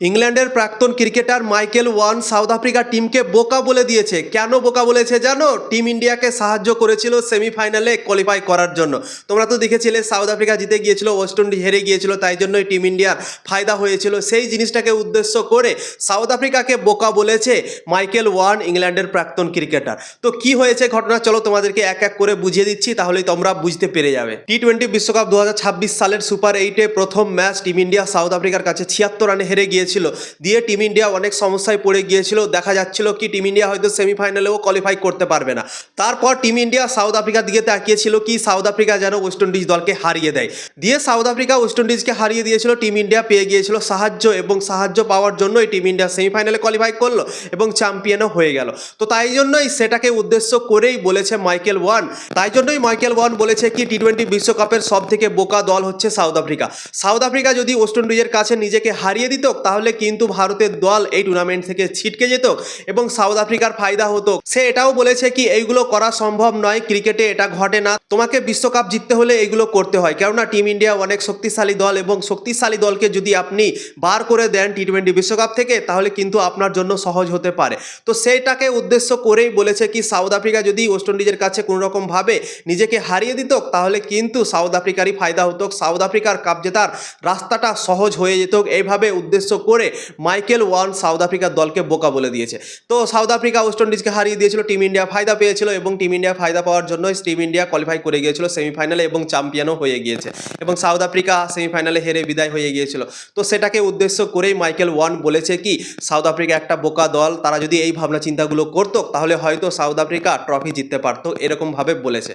ইংল্যান্ডের প্রাক্তন cricketer Michael one south Africa টিমকে বোকা বলে দিয়েছে। কেন বোকা বলেছে জানো? টিম ইন্ডিয়াকে সাহায্য করেছিল সেমিফাইনালে কোয়ালিফাই করার জন্য। তোমরা তো দেখেছিলে সাউথ আফ্রিকা জিতে গিয়েছিল, ওয়েস্ট ইন্ডিজ হেরে গিয়েছিল, তাই জন্যই টিম ইন্ডিয়ার ফায়দা হয়েছিল। সেই জিনিসটাকে উদ্দেশ্য করে সাউথ আফ্রিকাকে বোকা বলেছে মাইকেল ওয়ান, ইংল্যান্ডের প্রাক্তন ক্রিকেটার। তো কি হয়েছে ঘটনা, চলো তোমাদেরকে এক এক করে বুঝিয়ে দিচ্ছি, তাহলেই তোমরা বুঝতে পেরে যাবে। টি-20 বিশ্বকাপ 2026 সালের সুপার 8-এ প্রথম ম্যাচ টিম ইন্ডিয়া সাউথ আফ্রিকার কাছে 76 রানে হেরে গিয়েছিল। দিয়ে টিম ইন্ডিয়া অনেক সমস্যায় পড়ে গিয়েছিল। দেখা যাচ্ছিল কি টিম ইন্ডিয়া হয়তো সেমিফাইনালেও কোয়ালিফাই করতে পারবে না। তারপর টিম ইন্ডিয়া সাউথ আফ্রিকার দিকে তাকিয়েছিল কি সাউথ আফ্রিকা যেন ওয়েস্ট ইন্ডিজ দলকে হারিয়ে দেয়। দিয়ে সাউথ আফ্রিকা ওয়েস্ট ইন্ডিজকে হারিয়ে দিয়েছিল। টিম ইন্ডিয়া পেয়ে গিয়েছিল সাহায্য, এবং সাহায্য পাওয়ার জন্যই টিম ইন্ডিয়া সেমিফাইনালে কোয়ালিফাই করলো এবং চ্যাম্পিয়নও হয়ে গেল। তো তাই জন্যই সেটাকে উদ্দেশ্য করেই বলেছে মাইকেল ওয়ান। তাই জন্যই মাইকেল ওয়ান বলেছে কি টি-20 বিশ্বকাপের সব থেকে বোকা দল হচ্ছে সাউথ আফ্রিকা। সাউথ আফ্রিকা যদি ওয়েস্ট ইন্ডিজের কাছে নিজেকে হারিয়ে দিত, তাহলে কিন্তু ভারতের দল এই টুর্নামেন্ট থেকে ছিটকে যেত এবং সাউথ আফ্রিকার ফায়দা হতো। সে এটাও বলেছে কি এইগুলো করা সম্ভব নয়, ক্রিকেটে এটা ঘটে না, তোমাকে বিশ্বকাপ জিততে হলে এইগুলো করতে হয়। কেননা টিম ইন্ডিয়া অনেক শক্তিশালী দল, এবং শক্তিশালী দলকে যদি আপনি বার করে দেন টি-20 বিশ্বকাপ থেকে, তাহলে কিন্তু আপনার জন্য সহজ হতে পারে। তো সেইটাকে উদ্দেশ্য করেই বলেছে কি সাউথ আফ্রিকা যদি ওয়েস্ট ইন্ডিজের কাছে কোনো রকম ভাবে নিজেকে হারিয়ে দিত, তাহলে কিন্তু সাউথ আফ্রিকারই ফায়দা হতো, সাউথ আফ্রিকার কাপ জেতার রাস্তাটা সহজ হয়ে যেত। এইভাবে উদ্দেশ্য করে মাইকেল ওয়ান সাউথ আফ্রিকার দলকে বোকা বলে দিয়েছে। তো সাউথ আফ্রিকা ওয়েস্ট ইন্ডিজকে হারিয়ে দিয়েছিল, টিম ইন্ডিয়া ফায়দা পেয়েছিল, এবং টিম ইন্ডিয়া ফায়দা পাওয়ার জন্যই টিম ইন্ডিয়া কোয়ালিফাই করে গিয়েছিল সেমিফাইনালে এবং চ্যাম্পিয়নও হয়ে গিয়েছে, এবং সাউথ আফ্রিকা সেমিফাইনালে হেরে বিদায় হয়ে গিয়েছিল। তো সেটাকে উদ্দেশ্য করেই মাইকেল ওয়ান বলেছে কি সাউথ আফ্রিকা একটা বোকা দল, তারা যদি এই ভাবনা চিন্তাগুলো করতো তাহলে হয়তো সাউথ আফ্রিকা ট্রফি জিততে পারতো, এরকমভাবে বলেছে।